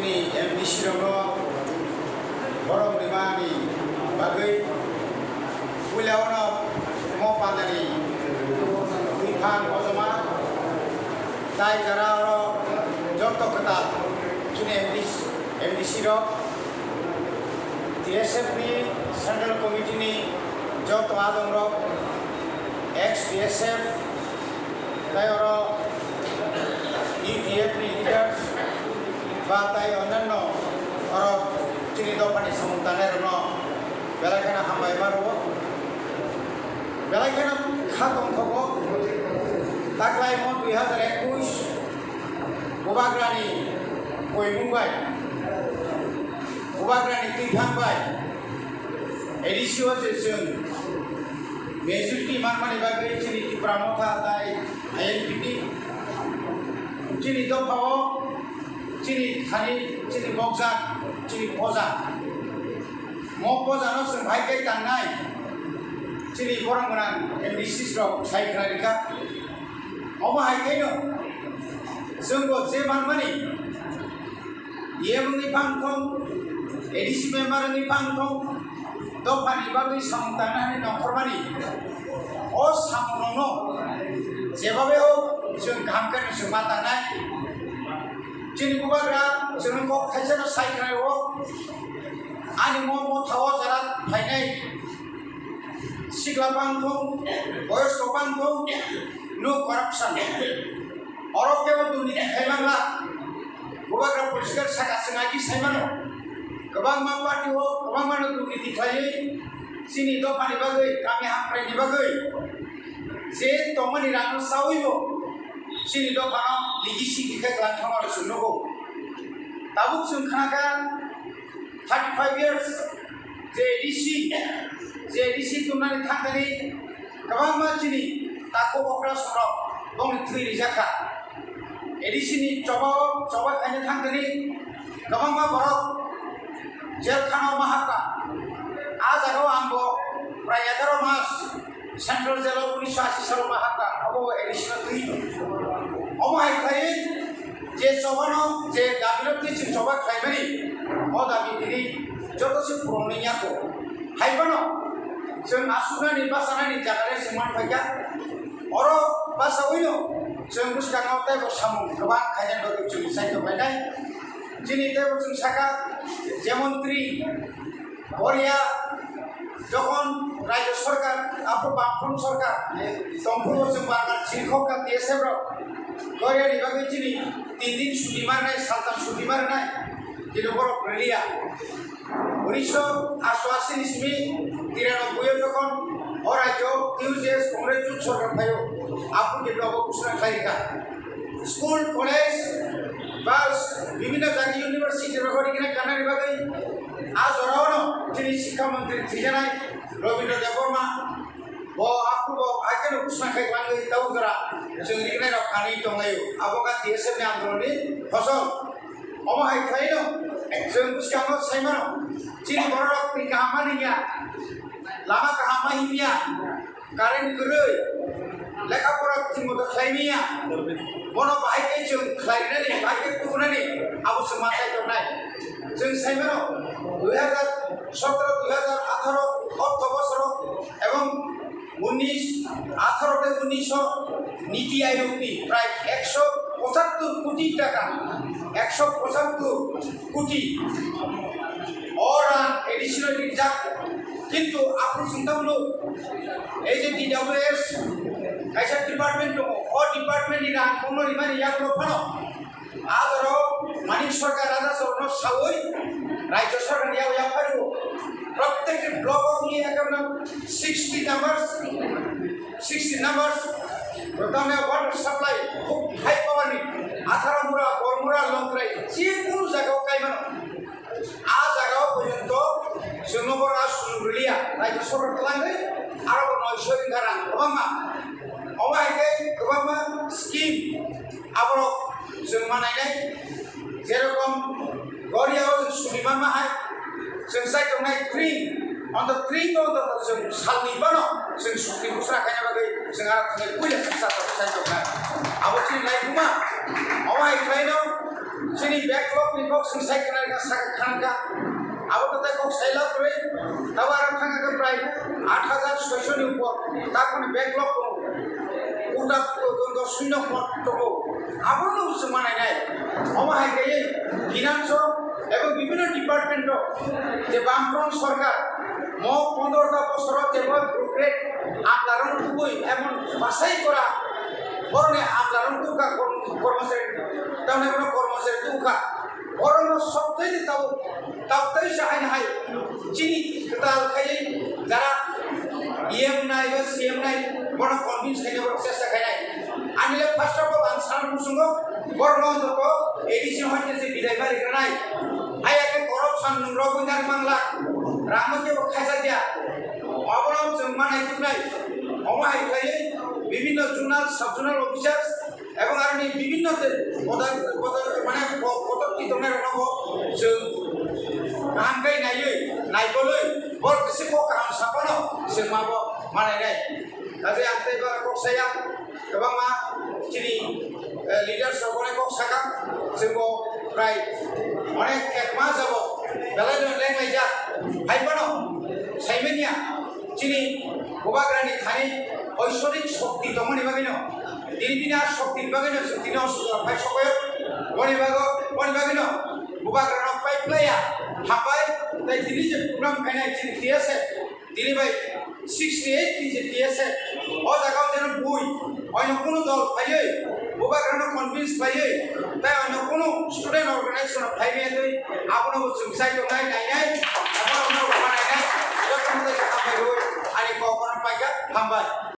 Sini MDC Rono Borong Limani Bagai Wilawana Mopandani Wipan Ozama Tai Gararo Joto Ketat Sini MDC Rono TSF ni Central Committee ni Joto Adong Rono ex-TSF Tayoro EPF ni leaders Batai onano oro cini dopani samutane rono belakana hambai baru belakana khatong thogo taklai mo 2021 Ubagrani koi Mumbai Ubagrani Tingthangbai edisi session majority manmani bagai cini pramotha tai INPT cini dopao cini khani cini bokjak cini poja mo poja no sung bhai kai tangnai cini korang menang MDC rok sai kharika omo hai kai no sung go je manmani ye muni pangthong ADC member ni pangthong to pani bagui samtana ni nokkormani o samnono jebabe ho sung kamkan sung matanai Cini kubagra sung kok kaisa no sai krai ho ani mo thawa jarat phainai sikla pangthong boyos ko pangthong no corruption orok ke dunia khaimangla kubagra poliskar saka sengagi saimano kebang ma party ho kebang mano dunia khlai sini do pani bagai kami haprai ni bagai je tomani rano sawibo sini do pano ligisi kita kelan thama sunogo tabuk sung khanakan 35 years JDC tumnani thangani kabang ma chini tako bokra sorok bong thui rijaka ADC ni coba kanya thangani kabang ma borok jel khana mahaka ajaro ambo pray 11 mas Central Jelo 1980 salo mahaka abo ADC na thui omo hai khai je chobano je gabiloti chi choba khaibani o dabi tiri joto se puroniya ko haibano jeng asuna ni basana ni jagare seman phaiya oro basawino jeng buska ngautai bo samung kebang khajan do chuli sai to bainai jini te bo jeng saka যেমন্ত্রী বরিয়া যখন রাজ্য সরকার আপু বামফ্রন্ট সরকার তখন जों बारबार शिक्षक TSF गरिया निबागै चिनि 3 दिन छुट्टी मारनाय सानथाम छुट्टी मारनाय जेनो बरफ रेलिया 1988 इस्वी 93 যখন ও রাজ্য ইউজেস কংগ্রেস জোট সরকার ফাইও আপু যেটো ঘোষণা খাইকা স্কুল কলেজ বাস বিভিন্ন জায়গায় ইউনিভার্সিটি রগরি কিনা কানা নিবাগৈ আজ ওরাওনো যিনি শিক্ষামন্ত্রী থিজানাই রবীন্দ্র দেববর্মা ও আপু আইকেন ঘোষণা খাইবাঙ্গৈ দাউজরা जों लिरनाय राव खानि दंलायो आबका TSF नि आन्दोलननि फसल अमाहाय खायनो जों बुसकांगो साइमानो चिनि बरक नि कामानिया लामा कामाहिनिया कारेन्ट गरै लेखा फरा तिमोद खायनिया बनो बाहायकै जों खायनानै बाहायकै तुगुनानै आबो समाजाय दंनाय जों साइमानो 2017 2018 अर्थ बছর এবং 18 নীতি আয়োগনি প্রায় 175 কোটি টাকা 175 কোটি অরান এডিশনাল রিজার্ভ কিন্তু আপনি চিন্তা করুন এই যে DWS কাইসা ডিপার্টমেন্ট দङ ও ডিপার্টমেন্টনি রাং কোনো রিমানি ইয়াগুলো ফানো আজরো মানিক সরকার রাজা সরন সাউই রাজ্য সরকার ইয়াও ইয়া ফারিব প্রত্যেকটি ব্লক নিয়ে একেবারে 60 নাম্বারস প্রথমে ওয়াটার সাপ্লাই খুব হাই পাওয়ার নি 18 মুরা বরমুরা লংক্রাই যে কোন জায়গাও কাইমানো আ জায়গাও পর্যন্ত জনবরা সুরলিয়া রাজ্য সরকার খালাঙ্গै আরো 900 গারা गोबांमा अमायकै गोबांमा स्किम आबरो जों मानायनाय जेरकम गरियाव जों सुलिमान माहाय जों साइटनाय cream on the cream of the salibano जों सुक्ति गुस्रा खायना बागै जों आरो थाङै कुइला संसा साइटना आबो थि लाइफुमा अमाय खायनो sini backlog ni kok selesai kena kanka abo kata kok saila করে তাবার খাঙ্গা কে প্রায় 8600 এর উপর তারপর ব্যাকলগ পুরা তো শূন্য টকো আবরণ সমানে নাই অমাহাই গিয়ে ফিনান্স এবং বিভিন্ন ডিপার্টমেন্ট যে বামফ্রন্ট সরকার ম 15টা বছর যেভাবে প্রোগ্রেস আমলারণ খুবই এমন বাছাই করা বরণে আমলারণ তুকা কর্মচারী তাহলে কোনো কর্মচারী তুকা বরণ সবটাই তাও সাহায্য হয় চিনি তাল খাই যারা ইএম নাই বা সিএম নাই বড় কনভিন্স খাইলে বড় চেষ্টা খাই নাই আমি ফার্স্ট অফ অল আমি সারা প্রসঙ্গ বরণ অন্তত এডিসি হচ্ছে যে বিদায় বাড়ি নাই আই একে করপশন রবীন্দ্র বাংলা রামকে খাইসা দিয়া অবরম মানে নাই অমাহাই খাই বিভিন্ন জোনাল সাব জোনাল অফিসার এবং আর বিভিন্ন মানে পদক্ষেপ অনুভব কাহামকাই নাইবলৈ বৰ বেছি কাম সাপানো সে মাব মানে নাই কাজে আনতে এবার কসাইয়া এবং মা চিনি লিডার সকলে কক সাকা जोंखौ প্রায় অনেক এক মাস যাব বেলায় লেংলাই যা ভাইবানো সাইমেনিয়া চিনি গোবাগ্রানি থানি ঐশ্বরিক শক্তি তমনি বাগিনো দিন আর শক্তির বাগিনো তিনি ভাই সকল বনিবাগিনো গোবাগ্রানো পাইপ্লাইয়া হাবাই তাই তিনি যে প্রোগ্রাম খাইনাই চিনি দিয়েছে তিনি ভাই 68 যে দিয়েছে ও জায়গাও যেন বই অন্য কোনো দল পাইয়ে গোবাগ্রানো কনভিন্স পাইয়ে তাই অন্য কোনো স্টুডেন্ট অর্গানাইজেশন পাইবে তুই আপনার সুবিচাই নাই নাই নাই আপনার নাই নাই যখন আমি কখনো পাইকা হামবাই